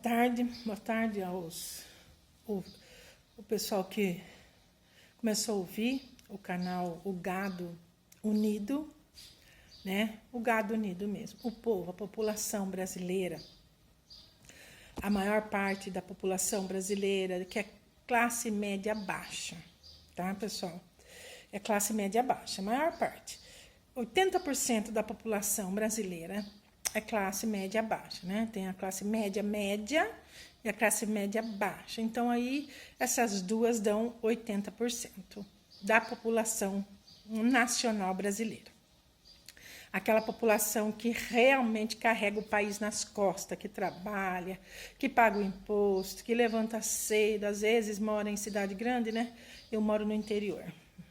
Boa tarde o pessoal que começou a ouvir o canal O Gado Unido, né? O Gado Unido mesmo, o povo, a população brasileira, a maior parte da população brasileira, que é classe média baixa, tá, pessoal? É classe média baixa, a maior parte. 80% da população brasileira é classe média baixa, né? Tem a classe média média e a classe média baixa. Então, aí, essas duas dão 80% da população nacional brasileira. Aquela população que realmente carrega o país nas costas, que trabalha, que paga o imposto, que levanta cedo, às vezes mora em cidade grande, né? Eu moro no interior,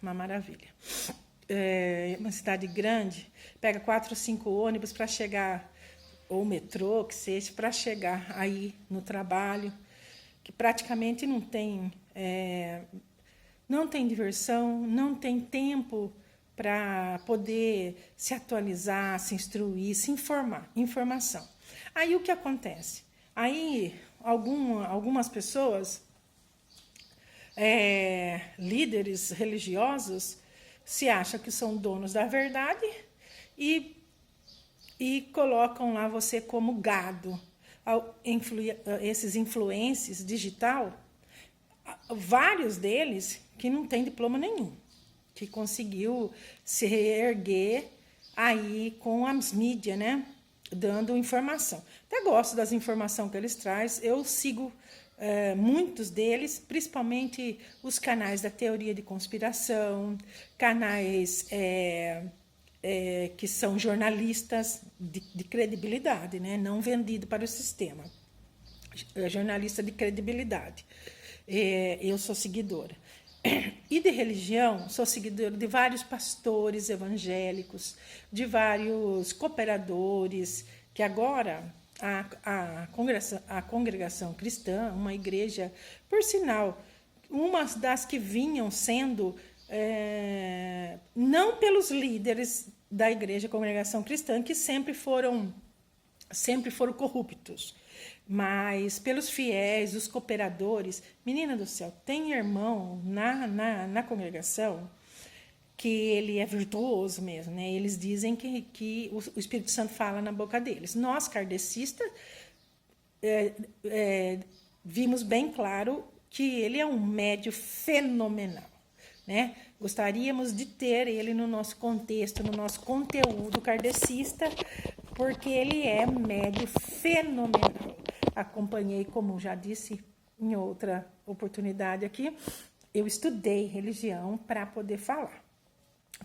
uma maravilha. Uma cidade grande, pega 4 ou 5 ônibus para chegar, ou metrô, que seja, para chegar aí no trabalho, que praticamente não tem diversão, não tem tempo para poder se atualizar, se instruir, se informar, informação. Aí o que acontece? Aí algumas pessoas, líderes religiosos, se acham que são donos da verdade e colocam lá você como gado. Esses influencers digital, vários deles que não têm diploma nenhum, que conseguiu se reerguer aí com as mídias, né? Dando informação. Até gosto das informações que eles trazem. Eu sigo muitos deles, principalmente os canais da teoria de conspiração, canais que são jornalistas de credibilidade, né? Não vendido para o sistema. Jornalista de credibilidade. Eu sou seguidora. E de religião, sou seguidora de vários pastores evangélicos, de vários cooperadores, que agora a congregação cristã, uma igreja, por sinal, uma das que vinham sendo, não pelos líderes da igreja congregação cristã, que sempre foram corruptos, mas pelos fiéis, os cooperadores. Menina do céu, tem irmão na congregação que ele é virtuoso mesmo, né? Eles dizem que o Espírito Santo fala na boca deles. Nós, kardecistas, vimos bem claro que ele é um médio fenomenal, né? Gostaríamos de ter ele no nosso contexto, no nosso conteúdo kardecista, porque ele é médio fenomenal. Acompanhei, como já disse em outra oportunidade aqui, eu estudei religião para poder falar.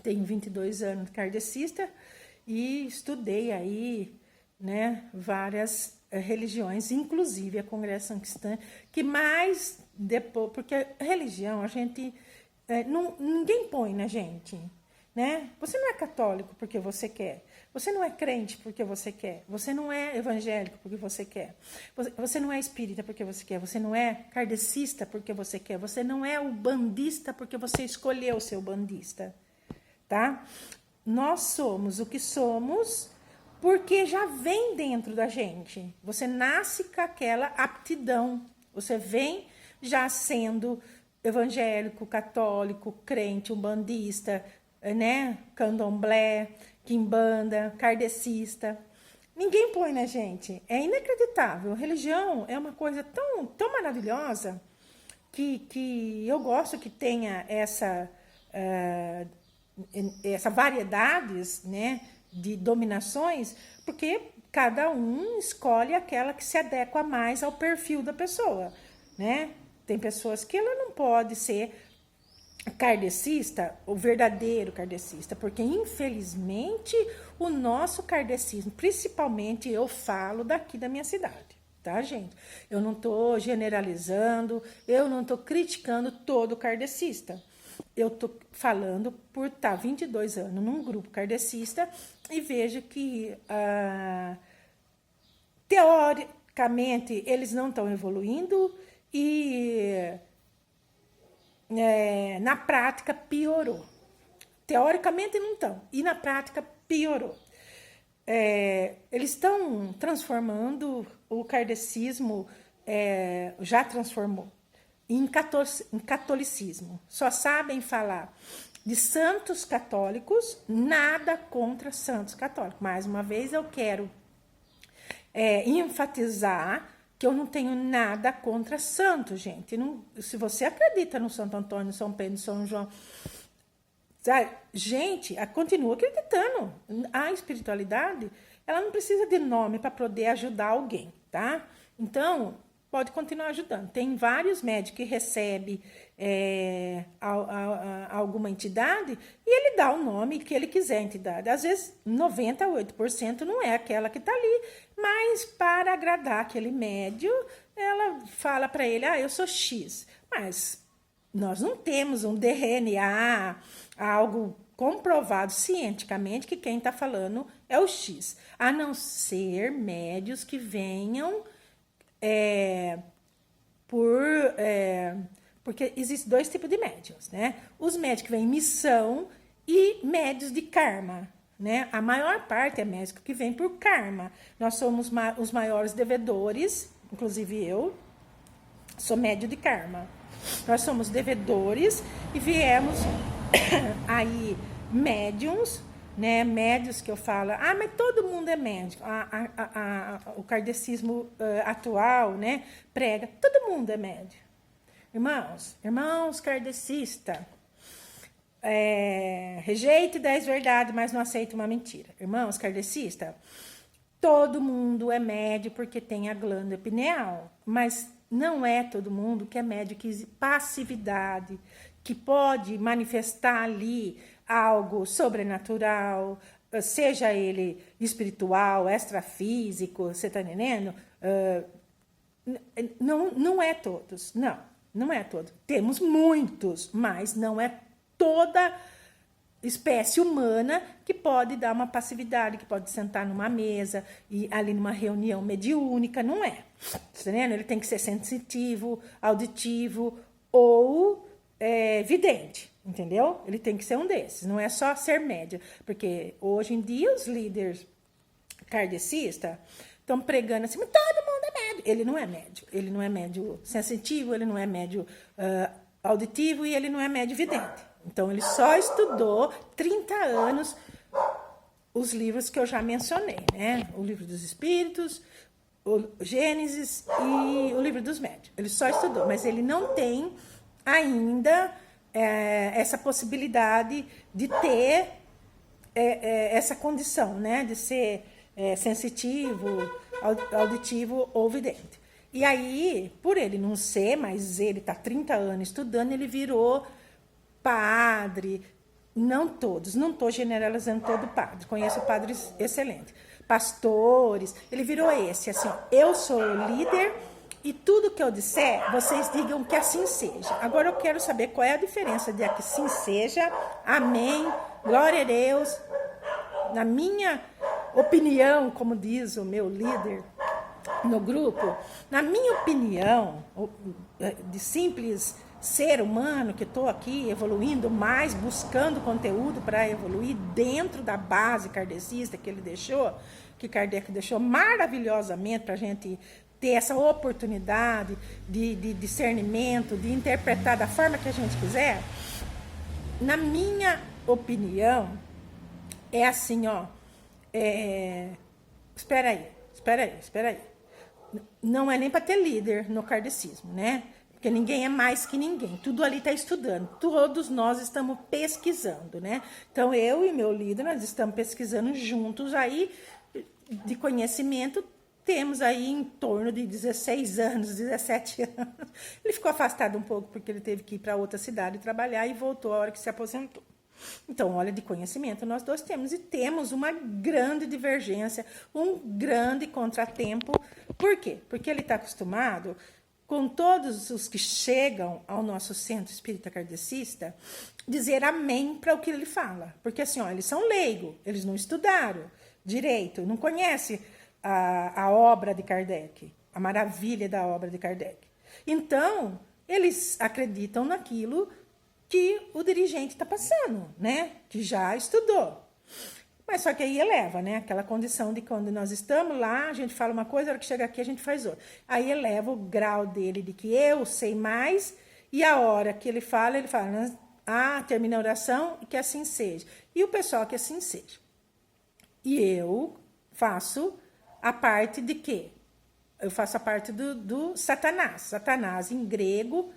Tenho 22 anos de kardecista e estudei aí, né, várias religiões, inclusive a congregação cristã, que mais depois, porque a religião a gente ninguém põe na gente, né? Você não é católico porque você quer, você não é crente porque você quer, você não é evangélico porque você quer, você não é espírita porque você quer, você não é kardecista porque você quer, você não é o bandista porque você escolheu ser o bandista, tá? Nós somos o que somos porque já vem dentro da gente. Você nasce com aquela aptidão, você vem já sendo evangélico, católico, crente, umbandista, né? Candomblé, quimbanda, kardecista. Ninguém põe na gente. É inacreditável. Religião é uma coisa tão maravilhosa que eu gosto que tenha essa variedades, né, de dominações, porque cada um escolhe aquela que se adequa mais ao perfil da pessoa, né? Tem pessoas que ela não pode ser kardecista, o verdadeiro kardecista, porque infelizmente o nosso kardecismo, principalmente eu falo daqui da minha cidade, tá, gente? Eu não estou generalizando, eu não estou criticando todo kardecista. Eu estou falando por estar 22 anos num grupo kardecista e vejo que teoricamente eles não estão evoluindo e na prática piorou. Teoricamente não estão, e na prática piorou. eles estão transformando o kardecismo, já transformou, em catolicismo. Só sabem falar de santos católicos, nada contra santos católicos. Mais uma vez, eu quero enfatizar que eu não tenho nada contra santo, gente. Não, se você acredita no Santo Antônio, São Pedro, São João, sabe? Gente, continua acreditando. A espiritualidade, ela não precisa de nome para poder ajudar alguém, tá? Então, pode continuar ajudando. Tem vários médicos que recebem alguma entidade e ele dá o nome que ele quiser à entidade. Às vezes, 98% não é aquela que está ali, mas para agradar aquele médium, ela fala para ele, eu sou X. Mas nós não temos um DNA, algo comprovado cientificamente que quem está falando é o X. A não ser médios que venham porque existem dois tipos de médios, né? Os médios que vêm em missão e médios de karma, né? A maior parte é médico que vem por karma. Nós somos os maiores devedores, inclusive eu sou médio de karma. Nós somos devedores e viemos aí médiums, né, médios que eu falo, mas todo mundo é médico. O kardecismo atual, né, prega, todo mundo é médio. Irmãos kardecistas, rejeite 10 verdades, mas não aceite uma mentira. Irmãos kardecistas, todo mundo é médio porque tem a glândula pineal, mas não é todo mundo que é médio, que passividade, que pode manifestar ali algo sobrenatural, seja ele espiritual, extrafísico, você está entendendo? Não é todos, não é todos. Temos muitos, mas não é toda espécie humana que pode dar uma passividade, que pode sentar numa mesa e ali numa reunião mediúnica, não é. Tá entendendo? Ele tem que ser sensitivo, auditivo ou vidente, entendeu? Ele tem que ser um desses, não é só ser médio, porque hoje em dia os líderes kardecistas estão pregando assim, mas todo mundo é médio. Ele não é médio sensitivo, ele não é médio auditivo e ele não é médio vidente. Então, ele só estudou 30 anos os livros que eu já mencionei, né? O livro dos Espíritos, o Gênesis e o livro dos Médiuns. Ele só estudou, mas ele não tem ainda essa possibilidade de ter essa condição, né? De ser sensitivo, auditivo ou vidente. E aí, por ele não ser, mas ele está 30 anos estudando, ele virou padre, não todos, não estou generalizando todo padre, conheço padres excelentes, pastores, ele virou esse, assim, eu sou o líder e tudo que eu disser, vocês digam que assim seja. Agora eu quero saber qual é a diferença de que assim seja, amém, glória a Deus. Na minha opinião, como diz o meu líder no grupo, na minha opinião, de simples ser humano que estou aqui evoluindo mais, buscando conteúdo para evoluir dentro da base kardecista que ele deixou, que Kardec deixou maravilhosamente para a gente ter essa oportunidade de discernimento, de interpretar da forma que a gente quiser. Na minha opinião, é assim, espera aí. Não é nem para ter líder no kardecismo, né? Porque ninguém é mais que ninguém. Tudo ali está estudando. Todos nós estamos pesquisando, né? Então, eu e meu líder, nós estamos pesquisando juntos aí de conhecimento. Temos aí em torno de 16 anos, 17 anos. Ele ficou afastado um pouco porque ele teve que ir para outra cidade trabalhar e voltou a hora que se aposentou. Então, olha, de conhecimento nós dois temos. E temos uma grande divergência, um grande contratempo. Por quê? Porque ele está acostumado com todos os que chegam ao nosso centro espírita kardecista, dizer amém para o que ele fala. Porque assim, eles são leigos, eles não estudaram direito, não conhecem a obra de Kardec, a maravilha da obra de Kardec. Então, eles acreditam naquilo que o dirigente está passando, né? Que já estudou. Mas só que aí eleva, né? Aquela condição de quando nós estamos lá, a gente fala uma coisa, a hora que chega aqui a gente faz outra. Aí eleva o grau dele de que eu sei mais, e a hora que ele fala, termina a oração e que assim seja. E o pessoal que assim seja. E eu faço a parte de quê? Eu faço a parte do Satanás. Satanás, em grego,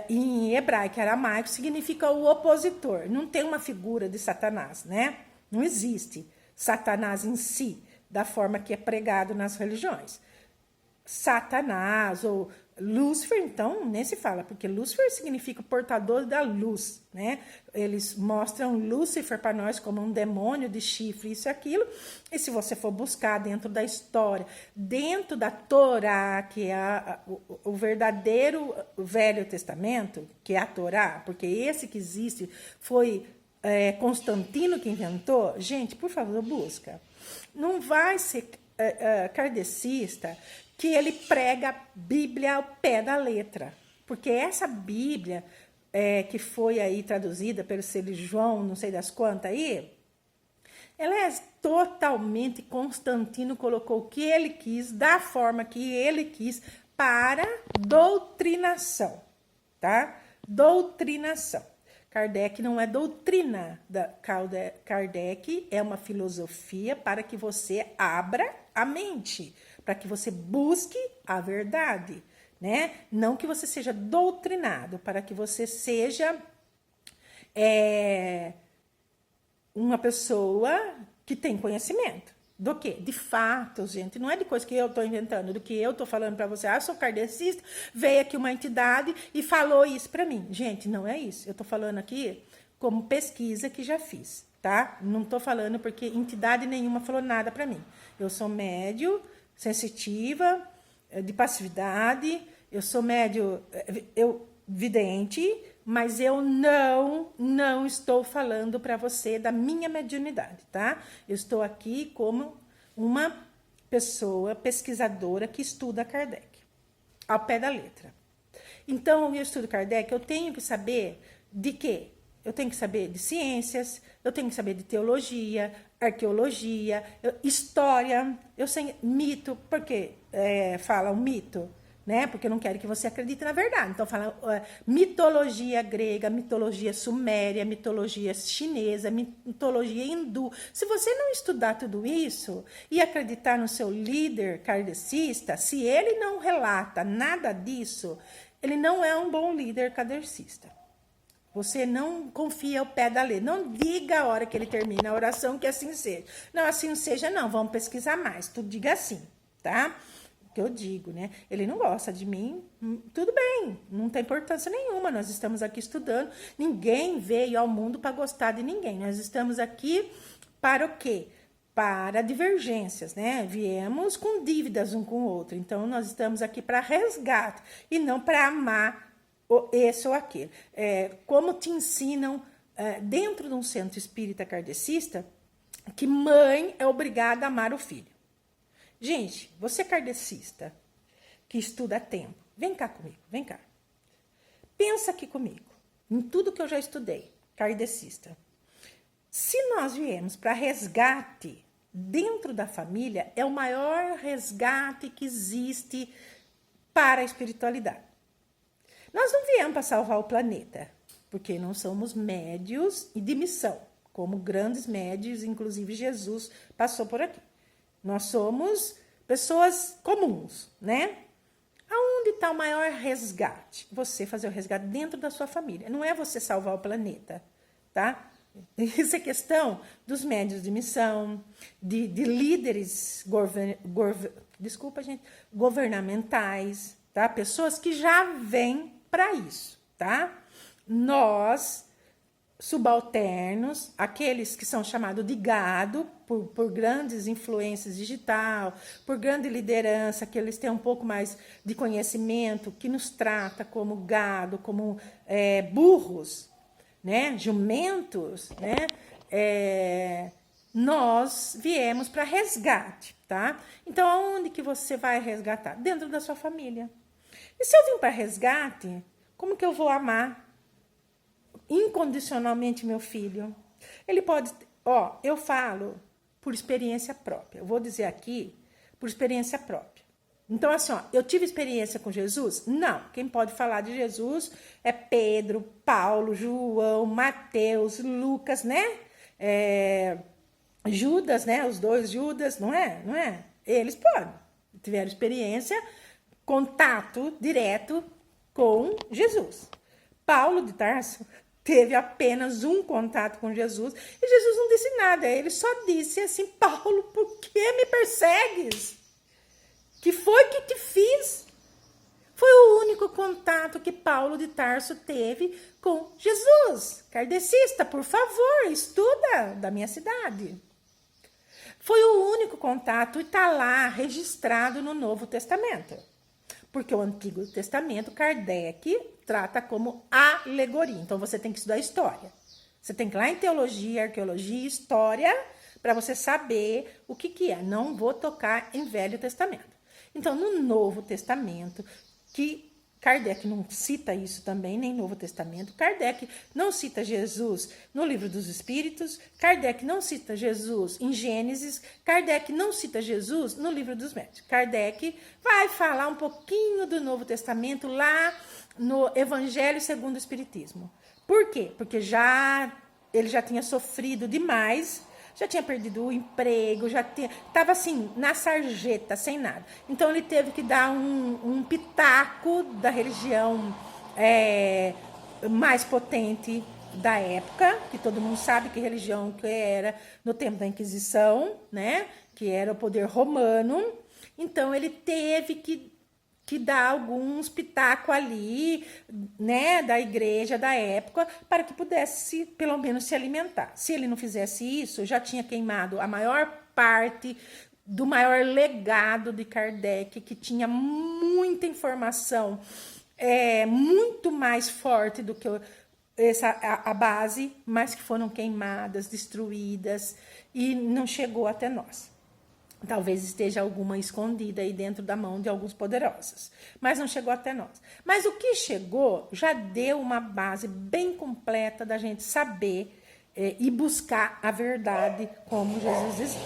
em hebraico, aramaico, significa o opositor. Não tem uma figura de Satanás, né? Não existe Satanás em si, da forma que é pregado nas religiões. Satanás ou Lúcifer, então, nem se fala, porque Lúcifer significa portador da luz, né? Eles mostram Lúcifer para nós como um demônio de chifre, isso e aquilo. E se você for buscar dentro da história, dentro da Torá, que é o verdadeiro Velho Testamento, que é a Torá, porque esse que existe foi Constantino que inventou, gente, por favor, busca. Não vai ser kardecista que ele prega a Bíblia ao pé da letra. Porque essa Bíblia que foi aí traduzida pelo Sr. João, não sei das quantas aí, ela é totalmente, Constantino colocou o que ele quis, da forma que ele quis, para doutrinação, tá? Doutrinação. Kardec não é doutrina, Kardec é uma filosofia para que você abra a mente, para que você busque a verdade, né? Não que você seja doutrinado, para que você seja uma pessoa que tem conhecimento. Do quê? De fatos, gente. Não é de coisa que eu estou inventando, do que eu estou falando para você. Eu sou kardecista, veio aqui uma entidade e falou isso para mim. Gente, não é isso. Eu estou falando aqui como pesquisa que já fiz, tá? Não estou falando porque entidade nenhuma falou nada para mim. Eu sou médio, sensitiva, de passividade, eu sou médio, vidente, mas eu não estou falando para você da minha mediunidade, tá? Eu estou aqui como uma pessoa pesquisadora que estuda Kardec, ao pé da letra. Então, eu estudo Kardec, eu tenho que saber de quê? Eu tenho que saber de ciências, eu tenho que saber de teologia, arqueologia, história, eu sei mito, porque fala um mito, né? Porque eu não quero que você acredite na verdade. Então, fala mitologia grega, mitologia suméria, mitologia chinesa, mitologia hindu. Se você não estudar tudo isso e acreditar no seu líder kardecista, se ele não relata nada disso, ele não é um bom líder kardecista. Você não confia ao pé da letra. Não diga a hora que ele termina a oração que assim seja. Não, assim seja não, vamos pesquisar mais. Tu diga assim, tá? Que eu digo, né? Ele não gosta de mim, tudo bem, não tem importância nenhuma. Nós estamos aqui estudando. Ninguém veio ao mundo para gostar de ninguém. Nós estamos aqui para o quê? Para divergências, né? Viemos com dívidas um com o outro. Então, nós estamos aqui para resgate e não para amar esse ou aquele. Como te ensinam dentro de um centro espírita kardecista que mãe é obrigada a amar o filho. Gente, você é kardecista que estuda há tempo, vem cá comigo, vem cá. Pensa aqui comigo, em tudo que eu já estudei, kardecista. Se nós viemos para resgate dentro da família, é o maior resgate que existe para a espiritualidade. Nós não viemos para salvar o planeta, porque não somos médios e de missão, como grandes médios, inclusive Jesus passou por aqui. Nós somos pessoas comuns, né? Aonde está o maior resgate? Você fazer o resgate dentro da sua família. Não é você salvar o planeta, tá? Isso é questão dos médios de missão, de líderes governamentais, tá? Pessoas que já vêm para isso, tá? Nós, subalternos, aqueles que são chamados de gado, por grandes influências digital, por grande liderança, que eles têm um pouco mais de conhecimento, que nos trata como gado, como burros, né? Jumentos, né? Nós viemos para resgate, tá? Então, aonde que você vai resgatar? Dentro da sua família. E se eu vim para resgate, como que eu vou amar incondicionalmente meu filho? Ele pode Ó, eu falo por experiência própria. Eu vou dizer aqui por experiência própria. Então, assim, ó, eu tive experiência com Jesus? Não. Quem pode falar de Jesus é Pedro, Paulo, João, Mateus, Lucas, né? Judas, né? Os dois Judas, não é? Não é? Eles podem. Tiveram experiência, contato direto com Jesus. Paulo de Tarso teve apenas um contato com Jesus e Jesus não disse nada. Ele só disse assim: Paulo, por que me persegues? Que foi que te fiz? Foi o único contato que Paulo de Tarso teve com Jesus. Kardecista, por favor, estuda da minha cidade. Foi o único contato e está lá registrado no Novo Testamento. Porque o Antigo Testamento, Kardec trata como alegoria. Então, você tem que estudar história. Você tem que ir lá em teologia, arqueologia, história, para você saber o que é. Não vou tocar em Velho Testamento. Então, no Novo Testamento, que Kardec não cita isso também, nem Novo Testamento. Kardec não cita Jesus no Livro dos Espíritos. Kardec não cita Jesus em Gênesis. Kardec não cita Jesus no Livro dos Médiuns. Kardec vai falar um pouquinho do Novo Testamento lá no Evangelho segundo o Espiritismo. Por quê? Porque ele já tinha sofrido demais, já tinha perdido o emprego, já estava assim, na sarjeta, sem nada. Então, ele teve que dar um pitaco da religião mais potente da época, que todo mundo sabe que religião que era no tempo da Inquisição, né? Que era o poder romano. Então, ele teve que dar alguns pitacos ali, né, da igreja da época, para que pudesse, pelo menos, se alimentar. Se ele não fizesse isso, já tinha queimado a maior parte do maior legado de Kardec, que tinha muita informação, muito mais forte do que a base, mas que foram queimadas, destruídas, e não chegou até nós. Talvez esteja alguma escondida aí dentro da mão de alguns poderosos. Mas não chegou até nós. Mas o que chegou já deu uma base bem completa da gente saber e buscar a verdade como Jesus dizia.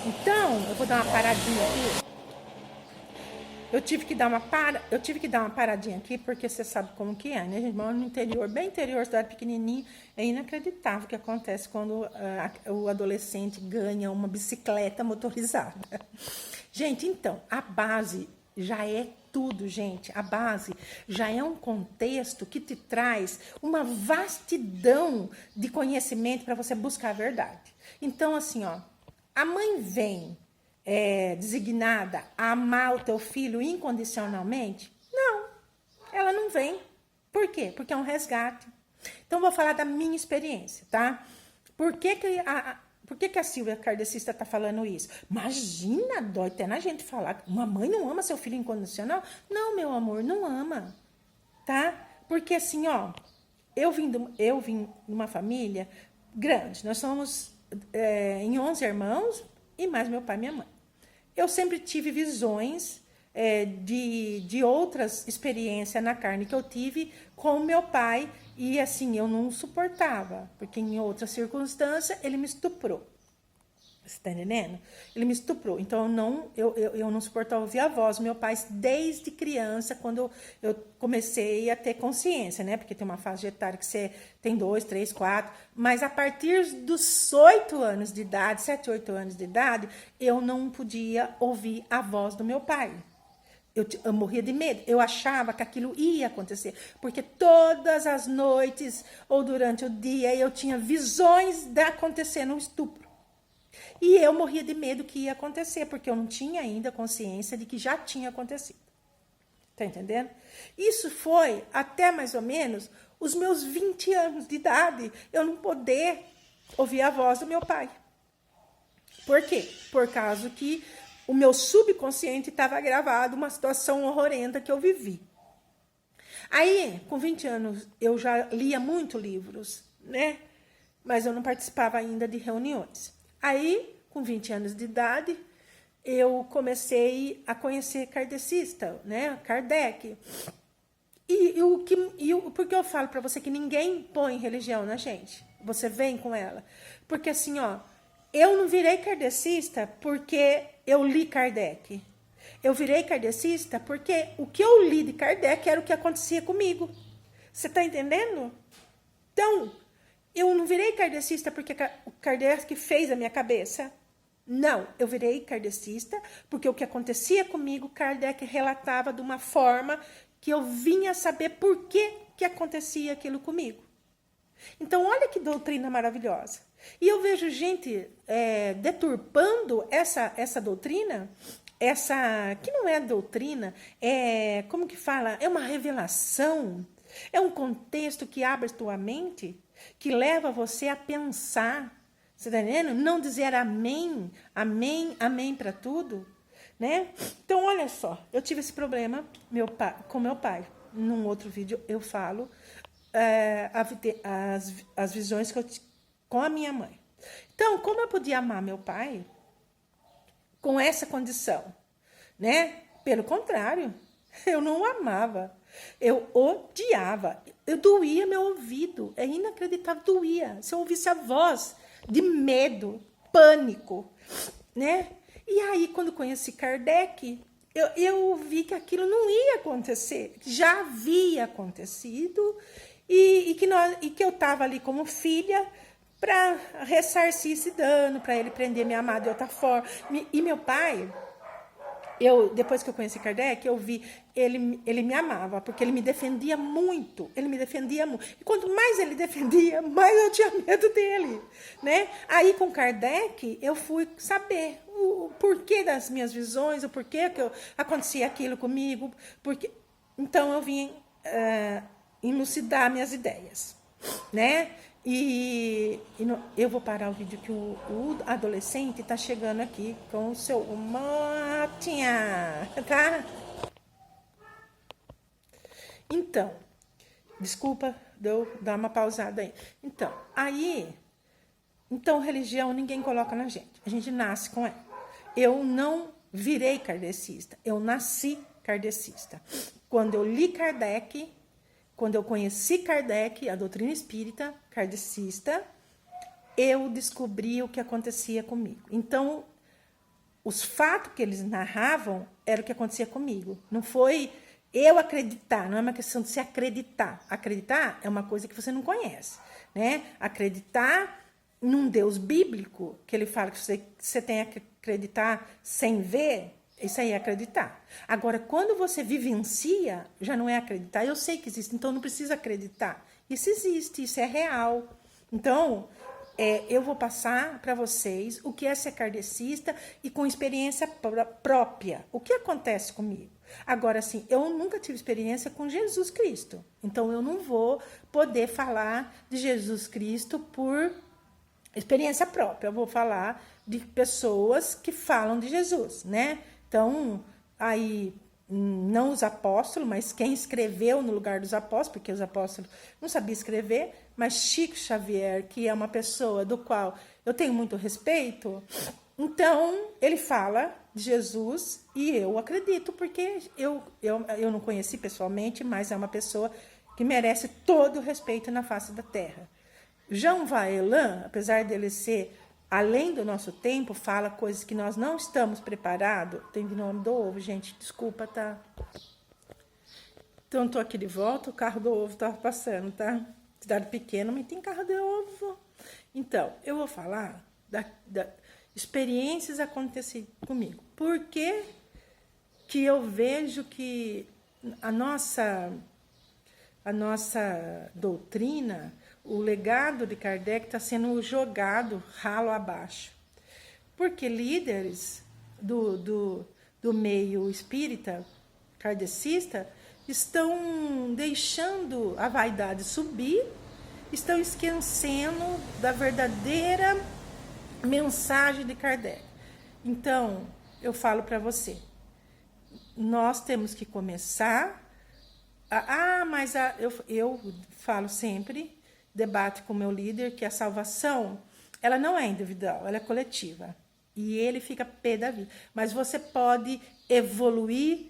Então, eu vou dar uma paradinha aqui. Eu tive que dar uma paradinha aqui, porque você sabe como que é, né? A gente mora no interior, bem interior, cidade pequenininha. É inacreditável o que acontece quando o adolescente ganha uma bicicleta motorizada. Gente, então, a base já é tudo, gente. A base já é um contexto que te traz uma vastidão de conhecimento para você buscar a verdade. Então, assim, ó, a mãe vem designada a amar o teu filho incondicionalmente? Não, ela não vem. Por quê? Porque é um resgate. Então, vou falar da minha experiência, tá? Por que a Silvia Kardecista está falando isso? Imagina, dói até na gente falar que uma mãe não ama seu filho incondicional? Não, meu amor, não ama, tá? Porque assim, ó, eu vim de uma família grande. Nós somos em 11 irmãos e mais meu pai e minha mãe. Eu sempre tive visões de outras experiências na carne que eu tive com meu pai. E assim, eu não suportava, porque em outra circunstância ele me estuprou. Você tá entendendo? Ele me estuprou. Então, eu não suportava ouvir a voz do meu pai desde criança, quando eu comecei a ter consciência, né? Porque tem uma fase etária que você tem 2, 3, 4. Mas a partir dos 8 anos de idade, 7, 8 anos de idade, eu não podia ouvir a voz do meu pai. Eu morria de medo. Eu achava que aquilo ia acontecer. Porque todas as noites ou durante o dia eu tinha visões de acontecer um estupro. E eu morria de medo que ia acontecer, porque eu não tinha ainda consciência de que já tinha acontecido. Tá entendendo? Isso foi até mais ou menos os meus 20 anos de idade, eu não poder ouvir a voz do meu pai. Por quê? Por causa que o meu subconsciente estava gravado uma situação horrorenta que eu vivi. Aí, com 20 anos, eu já lia muito livros, né? Mas eu não participava ainda de reuniões. Aí, com 20 anos de idade, eu comecei a conhecer kardecista, né? Kardec. Por que eu falo para você que ninguém põe religião na gente? você vem com ela. Porque assim, ó, eu não virei kardecista porque eu li Kardec. Eu virei kardecista porque o que eu li de Kardec era o que acontecia comigo. Você tá entendendo? Então, eu não virei kardecista porque o Kardec fez a minha cabeça. Não, eu virei kardecista porque o que acontecia comigo, Kardec relatava de uma forma que eu vinha saber por que acontecia aquilo comigo. Então, olha que doutrina maravilhosa. E eu vejo gente deturpando essa doutrina, que não é doutrina, como que fala? É uma revelação, é um contexto que abre a tua mente, que leva você a pensar, você está entendendo? Não dizer amém, amém, amém para tudo, né? Então, olha só, eu tive esse problema com meu pai. Num outro vídeo eu falo as visões que eu tive com a minha mãe. Então, como eu podia amar meu pai com essa condição, né? Pelo contrário, eu não o amava, eu odiava, eu doía meu ouvido, é inacreditável, doía. Se eu ouvisse a voz de medo, pânico, né? E aí, quando conheci Kardec, eu vi que aquilo não ia acontecer, já havia acontecido, e que eu estava ali como filha para ressarcir esse dano, para ele prender minha amada de outra forma. E meu pai, depois que eu conheci Kardec, eu vi, ele me amava, porque ele me defendia muito, E quanto mais ele defendia, mais eu tinha medo dele, né? Aí, com Kardec, eu fui saber o porquê das minhas visões, o porquê que acontecia aquilo comigo, então eu vim elucidar minhas ideias, né? Eu vou parar o vídeo que o adolescente tá chegando aqui com o seu motinha, tá? Então, desculpa, dar uma pausada aí. Então, religião ninguém coloca na gente. A gente nasce com ela. Eu não virei kardecista, eu nasci kardecista. Quando eu li Kardec, quando eu conheci Kardec, a doutrina espírita, kardecista, eu descobri o que acontecia comigo. Então, os fatos que eles narravam era o que acontecia comigo. Não foi eu acreditar, não é uma questão de se acreditar. Acreditar é uma coisa que você não conhece, né? Acreditar num Deus bíblico, que ele fala que você tem que acreditar sem ver, isso aí é acreditar. Agora, quando você vivencia, já não é acreditar. Eu sei que existe, então não precisa acreditar. Isso existe, isso é real. Então, eu vou passar para vocês o que é ser kardecista e com experiência própria. O que acontece comigo? Agora, assim, eu nunca tive experiência com Jesus Cristo. Então, eu não vou poder falar de Jesus Cristo por experiência própria. Eu vou falar de pessoas que falam de Jesus, né? Então, aí, não os apóstolos, mas quem escreveu no lugar dos apóstolos, porque os apóstolos não sabiam escrever, mas Chico Xavier, que é uma pessoa do qual eu tenho muito respeito, então, ele fala de Jesus e eu acredito, porque eu não conheci pessoalmente, mas é uma pessoa que merece todo o respeito na face da terra. Jean Vaillant, apesar dele ser além do nosso tempo, fala coisas que nós não estamos preparados. Tem de nome do ovo, gente, desculpa, tá? Então, tô aqui de volta, o carro do ovo tá passando, tá? Cidade pequena, mas tem carro de ovo. Então, eu vou falar da experiências acontecidas comigo. Por que eu vejo que a nossa doutrina, o legado de Kardec está sendo jogado ralo abaixo? Porque líderes do meio espírita, kardecista, estão deixando a vaidade subir, estão esquecendo da verdadeira mensagem de Kardec. Então, eu falo para você, nós temos que começar eu falo sempre, debate com o meu líder, que a salvação, ela não é individual, ela é coletiva. E ele fica pé da vida. Mas você pode evoluir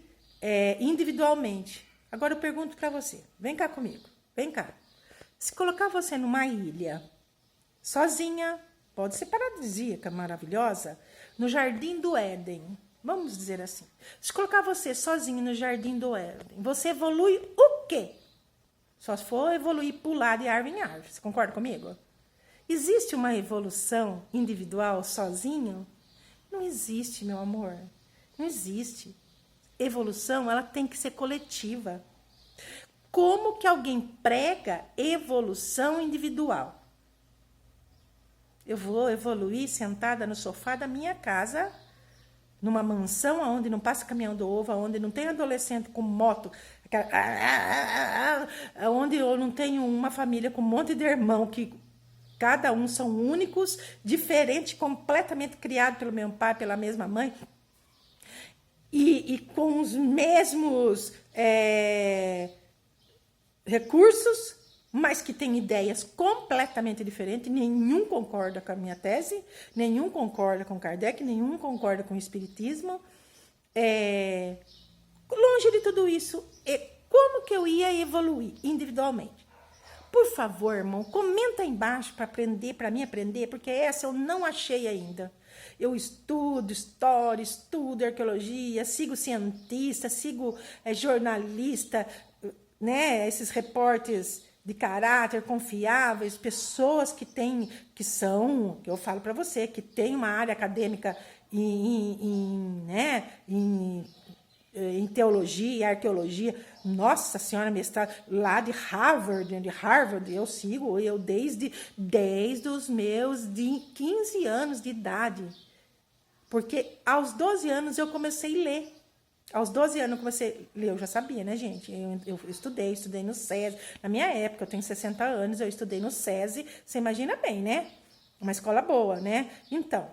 individualmente. Agora eu pergunto para você, vem cá comigo, vem cá. Se colocar você numa ilha, sozinha, pode ser paradisíaca, maravilhosa, no jardim do Éden. Vamos dizer assim. Se colocar você sozinho no jardim do Éden, você evolui o quê? Só se for evoluir, pular de árvore em árvore. Você concorda comigo? Existe uma evolução individual sozinho? Não existe, meu amor. Não existe. Evolução, ela tem que ser coletiva. Como que alguém prega evolução individual? Eu vou evoluir sentada no sofá da minha casa, numa mansão onde não passa caminhão do ovo, onde não tem adolescente com moto, onde eu não tenho uma família com um monte de irmão que cada um são únicos, diferentes, completamente criados pelo mesmo pai, pela mesma mãe, e com os mesmos recursos, mas que têm ideias completamente diferentes. Nenhum concorda com a minha tese, nenhum concorda com Kardec, nenhum concorda com o Espiritismo. Longe de tudo isso, como que eu ia evoluir individualmente? Por favor, irmão, comenta aí embaixo para mim aprender, porque essa eu não achei ainda. Eu estudo história, estudo arqueologia, sigo cientista, sigo jornalista, né? Esses repórteres de caráter confiáveis, pessoas que eu falo para você, que tem uma área acadêmica em teologia, arqueologia, nossa senhora, mestrado lá de Harvard, eu sigo desde os meus 15 anos de idade, porque aos 12 anos eu comecei a ler. Aos 12 anos eu comecei a ler, eu já sabia, né, gente? Eu estudei no SESI. Na minha época, eu tenho 60 anos, eu estudei no SESI, você imagina bem, né? Uma escola boa, né? Então,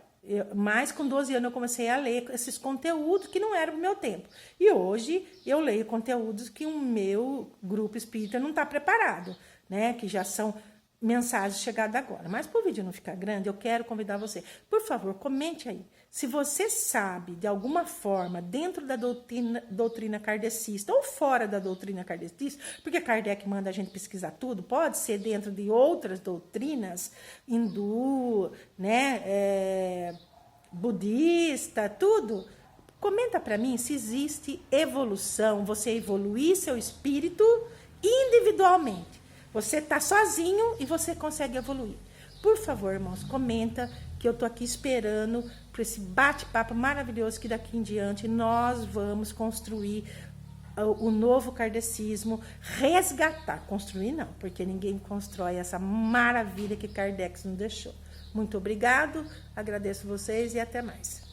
mas com 12 anos eu comecei a ler esses conteúdos que não eram do meu tempo. E hoje eu leio conteúdos que o meu grupo espírita não está preparado, né? Que já são mensagens chegadas agora. Mas para o vídeo não ficar grande, eu quero convidar você. Por favor, comente aí. Se você sabe, de alguma forma, dentro da doutrina kardecista ou fora da doutrina kardecista, porque Kardec manda a gente pesquisar tudo, pode ser dentro de outras doutrinas, hindu, né, budista, tudo. Comenta para mim se existe evolução, você evoluir seu espírito individualmente. Você está sozinho e você consegue evoluir. Por favor, irmãos, comenta que eu estou aqui esperando por esse bate-papo maravilhoso que daqui em diante nós vamos construir o novo kardecismo, resgatar. Construir não, porque ninguém constrói essa maravilha que Kardec nos deixou. Muito obrigado, agradeço vocês e até mais.